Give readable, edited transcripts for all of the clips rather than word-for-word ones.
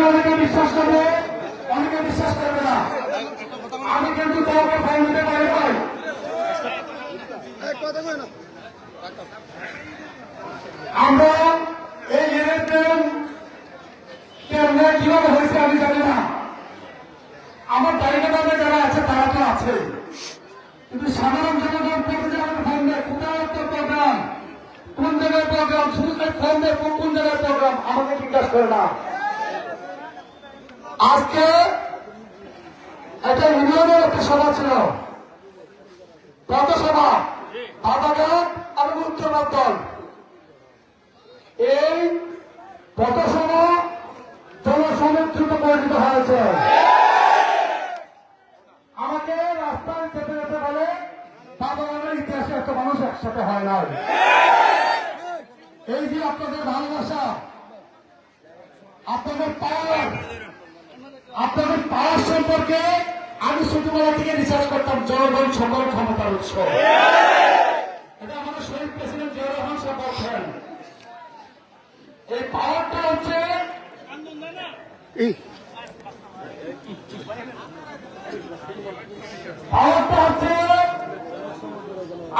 অনেকে বিশ্বাস করবে, অনেকে বিশ্বাস করবে না। আমি কিন্তু তোমাকে ফাইনালে বাইরে পাই। আমরা এই ইলেকশন কেমনে কিভাবে হয়েছে আমি জানি না। আমার দায়িত্বে যারা আছে তারা তো আছে, কিন্তু সাধারণ জনগণ প্রতিদিন আমাদের ফোন দেয়, কোথাও একটা প্রোগ্রাম, কোন জায়গায় প্রোগ্রাম, শুধু ফোন দেয় কোন জায়গায় প্রোগ্রাম, আমাকে জিজ্ঞাসা করে না। আজকে একটা ইউনিয়নের একটা সভা ছিল, পথসভা, বাধাঘাট আর উত্তরবর্তন। এই পথসভা জনসমর্থিত পরিচিত হয়েছে। আমাকে রাস্তায় যেতে যেতে বলে বাধাঘাটের ইতিহাসে এত মানুষ একসাথে হয় নাই। এই যে আপনাদের ভালোবাসা, আপনাদের পাওয়ার সম্পর্কে আমি ছোটবেলা থেকে রিসার্চ করতাম। জনগণ সকল ক্ষমতার উৎস, এটা আমাদের শহীদ প্রেসিডেন্ট জিয়াউর রহমান সাহেব বলছেন। এই পাওয়ারটা হচ্ছে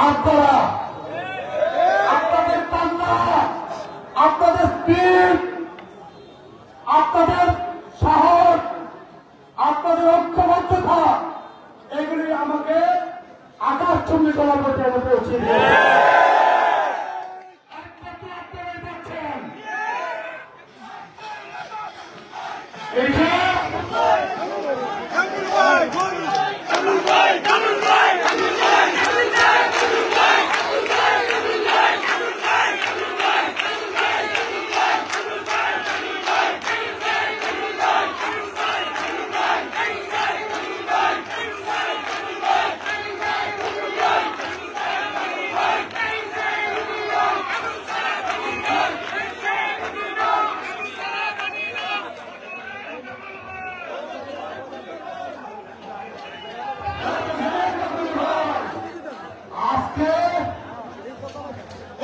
আপনারা, আপনাদের কান্না, আপনাদের স্পিড, আপনাদের সাহস, আপনাদের ঐক্যবদ্ধতা, এগুলি আমাকে আকাশচুম্বী করার মধ্যে পৌঁছে দিয়েছে।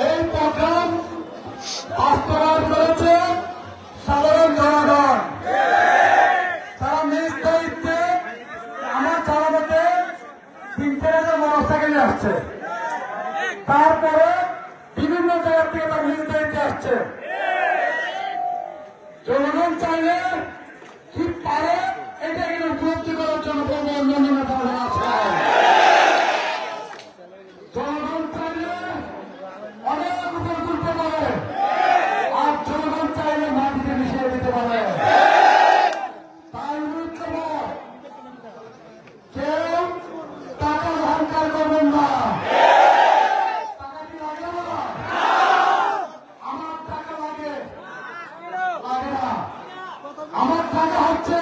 এই প্রোগ্রাম বাস্তবায়ন করেছে সাধারণ জনগণ। তারা নিজ দায়িত্বে আমার চালাতে 3-4 মোটরসাইকেল আসছে, তারপরে বিভিন্ন জায়গা থেকে তারা নিজ দায়িত্বে আসছে। জনগণ চাইলে কি পারে এটা কিন্তু উপলব্ধি করার জন্য অন্যান্য নেতারা আছে। জনগণ চাইলে অনেক উপর তুলতে পারে, আর জনগণ চাইলে মাটিতে মিশিয়ে দিতে পারে। তাই কেউ টাকা অহংকার করবেন না। টাকা কি লাগে না? আমার টাকা লাগে না। আমার টাকা হচ্ছে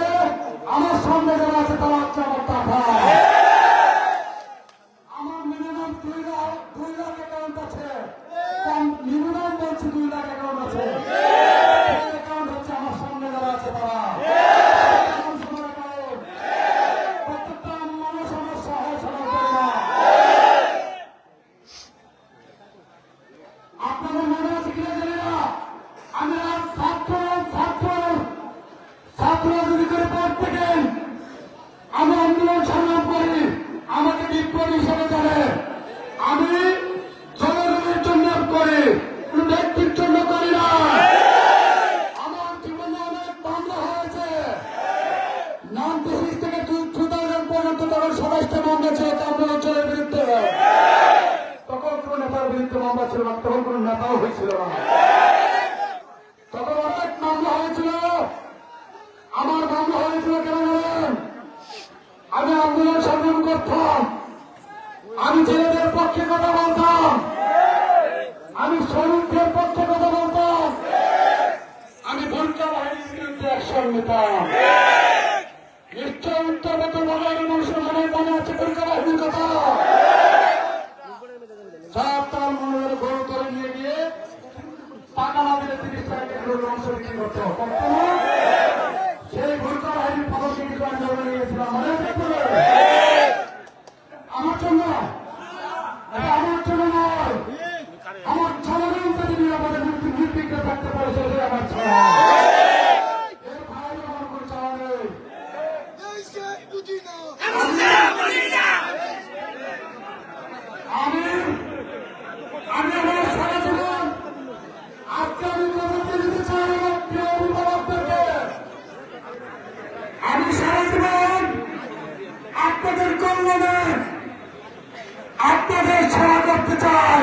আমার সামনে যারা আছে তারা হচ্ছে আমার টাকা। আমার মিনিমাম 2 লাখ অ্যাকাউন্ট আছে, মিনিমাম বলছি 2 লাখ অ্যাকাউন্ট আছে। অ্যাকাউন্ট হচ্ছে আমার সামনে যারা আছে তারা। প্রত্যেকটা মানুষ আমার সহায় না। আপনাদের মনে আছে কিনা জানি না, আমি আর ছাত্র যদি করে পড়তে গেন, আমি আন্দোলন সংগ্রাম করি, আমাকে বিপ্লবী হিসেবে জানে। আমি জনগণের জন্য করি, কোন ব্যক্তির জন্য করি না। আমার জীবনে অনেক মামলা হয়েছে, নন বেসিস থেকে 2000 পর্যন্ত তখন 27টা মামলা ছিল অঞ্চলের বিরুদ্ধে। তখন কোন নেতার বিরুদ্ধে মামলা ছিল না, তখন কোন নেতাও হয়েছিল না। তখন অনেক মামলা হয়েছিল। আমার মামলা হয়েছিল কেন জানেন? আমি আন্দোলন সংগ্রাম করতাম, আমি ছেলেদের পক্ষে কথা বলতাম, আমি শ্রমিকদের পক্ষে কথা বলতাম, আমি বোরকা বাহিনীর বিরুদ্ধে অ্যাকশন নিতাম। নিশ্চয় উত্তরবর্তী বাঙালি মানুষের মনে আছে বোরকা বাহিনীর কথা। তার মনে গরু করে নিয়ে গিয়ে টাকা না দিলে 30 টাকা অংশ বিক্রি করতে সেই বোরকা বাহিনীর পদকে কিন্তু আন্দোলনে নিয়েছিলাম। আমার জন্য নয়, আমার জনগণ যদি নিরাপদে নির্বিঘ্নে থাকতে পারে সেটাই আমার ছাড়া। করতে চাই,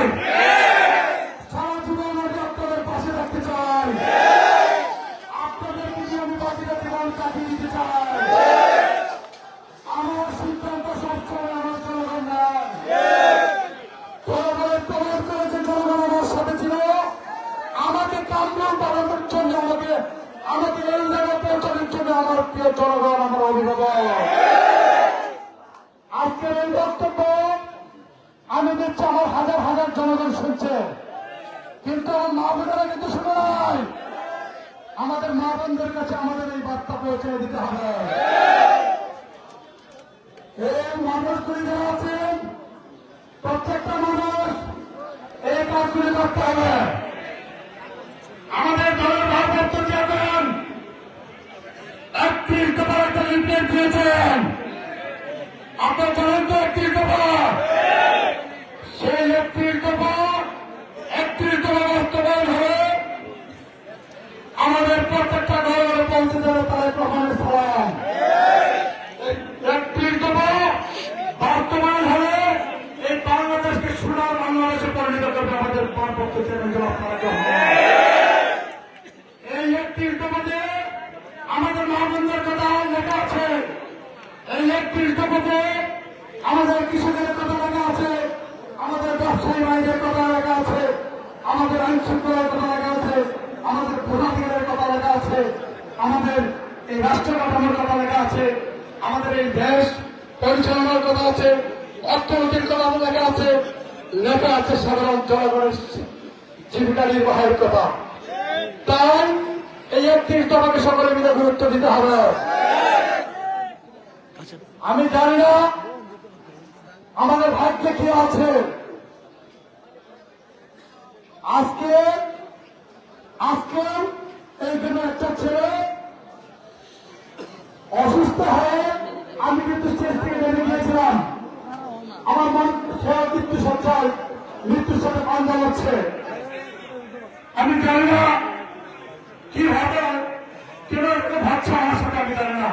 সারা জীবন আমি আপনাদের পাশে রাখতে চাই, আপনাদের প্রতি আমি বাকিটা জীবন কাটিয়ে দিতে চাই। আমার সিদ্ধান্ত সবসময় আমার জনগণ নেয়। জনগণের কবর করেছে, জনগণ আমার সাথে ছিল। আমাকে কামরূপ বানানোর জন্য, আমাকে এই জায়গায় পৌঁছানোর জন্য আমার প্রিয় জনগণ, আমার অভিভাবক। আজকের এই বক্তব্য আমি দেখছি আমার হাজার হাজার জনগণ শুনছে, কিন্তু আমার মা বোনেরা কিন্তু শুনে নাই। আমাদের মা বোনদের কাছে আমাদের এই বার্তা পৌঁছে দিতে হবে। এই মানুষগুলি যারা আছেন, প্রত্যেকটা মানুষ এই কাজগুলি করতে হবে। আমাদের দলের ভারপ্রাপ্ত চেয়ারম্যান 31 দফার একটা লিফলেট দিয়েছেন। আপনার জানেন তো 31 দফা? সেই 31 দফা বাস্তবায়ন হয়ে আমাদের প্রত্যেকটা ঘরে ঘরে পৌঁছে যাবে তার প্রমাণের ফলাম। 31 দফা বাস্তবায়ন হলে এই বাংলাদেশকে সোনার বাংলাদেশে পরিণত করবে আমাদের ভারপ্রাপ্ত চেয়ারম্যান আপনারা। এই 31 দফাতে আমাদের মা বোনদের কথা লেখা আছে। এই 31 দফাতে আমাদের কৃষকের কথা লেখা আছে, আমাদের ব্যবসায়ী ভাইদের কথা লেখা আছে, আমাদের আইন শৃঙ্খলার কথা লেখা আছে, আমাদের ভোটাধিকারের কথা লেখা আছে, আমাদের এই রাষ্ট্র কাঠামোর কথা লেখা আছে, আমাদের এই দেশ পরিচালনার কথা আছে, অর্থনীতির কথা লেখা আছে, লেখা আছে সাধারণ জনগণের জীবিকা নির্বাহের কথা। তাই এই 31 দফাকে সকলে মিলে গুরুত্ব দিতে হবে। আমি জানি না আমাদের ভাগ্যে কি আছে। আজকে এইখানে একটা ছেলে অসুস্থ হয়ে আমি কিন্তু স্টেজ থেকে নেমে গিয়েছিলাম। আমার মন সে মৃত্যুর সাথে পাঞ্জা হচ্ছে। আমি জানি না কিভাবে কেন এরকম ভাবছে আমার সাথে, আমি জানি না।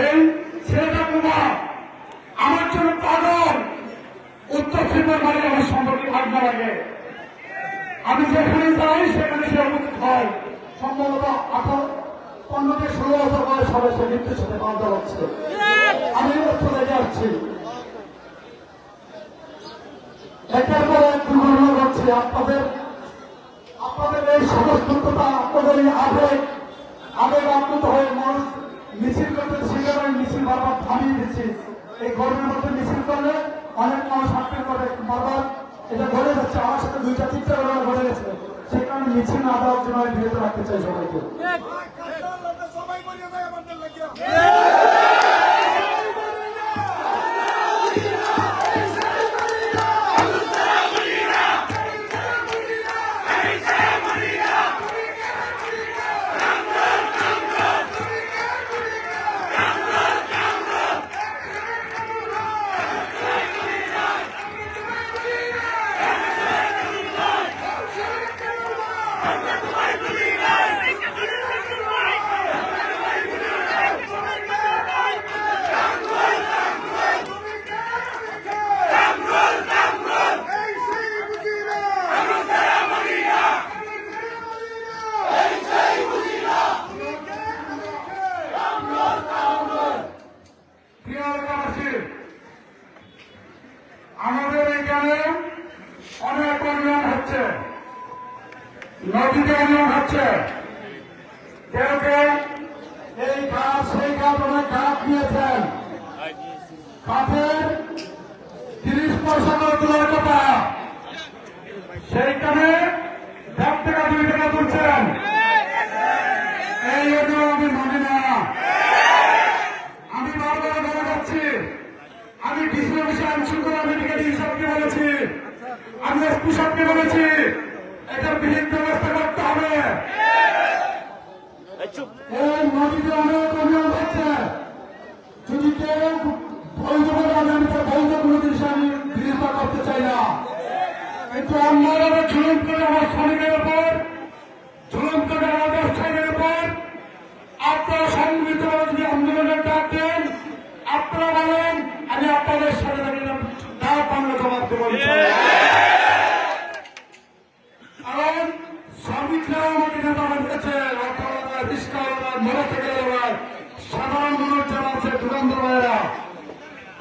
এই ছেলেটা বোমা আমার জন্য পাগল। উত্তর সিংহের বাড়ি আমার সম্পর্কে ভাবনা লাগে। আমি যেখানে যাই সেখানে সে উপস্থিত হয়। সম্ভবত 15 থেকে 16 বছর বয়স হবে, সে মৃত্যুর সাথে পাঞ্জা হচ্ছে। আমি অর্থ দেখে আসছি, একের পর এক দুর্ঘটনা ঘটছে। আপনাদের এই সমস্ততা, আপনাদের এই আবেগ আপ্লুত হয়ে মানুষ মিছিল করতে সেখানে মিছিল বারবার থামিয়ে দিচ্ছি। এই গরমের মধ্যে মিছিল করলে অনেক মানুষ হাঁটতে করে বারবার এটা ঘটে যাচ্ছে। আমার সাথে 2টা-3টা ঘটনা ঘটে গেছে। সেই কারণে মিছিল না দেওয়ার জন্য আমি বিরত রাখতে চাই সবাইকে। আমাদের এখানে অনেক উন্নয়ন হচ্ছে, নদীতে উন্নয়ন হচ্ছে। কেউ কেউ এই গাছ সেই গাছ অনেক গাছ নিয়েছেন। কাঠের 30 পয়সা করে তোলার কথা, সেইখানে 1 টাকা 2 টাকা তুলছেন। এই আমি মানি না। আমি বারবার বলে যাচ্ছি, আমি ডিসি অফিসে আইন শৃঙ্খলা মেডিকেল হিসাবকে বলেছি, আমি এসপি সাহেবকে বলেছি, এটার বিহিত ব্যবস্থা করতে হবে। এই নদীতে অনেক উন্নয়ন হচ্ছে। যদি কেউ বৈধ বলে আমি তার বৈধ কোনো জিনিস আমি বিরোধিতা করতে চাই না, কিন্তু অন্যভাবে ঝুলুম করে আমার শ্রমিকের উপর, ঝুলুম করে আমার ব্যবসায়ীদের উপর আপনারা সংগঠিতভাবে যদি আন্দোলনের ডাক দেন, আপনারা বলেন আমি আপনাদের সাথে তার বাংলা জবাব দেবো। আমাকে নেতা বানিয়েছে, রিস্কা মনে থেকে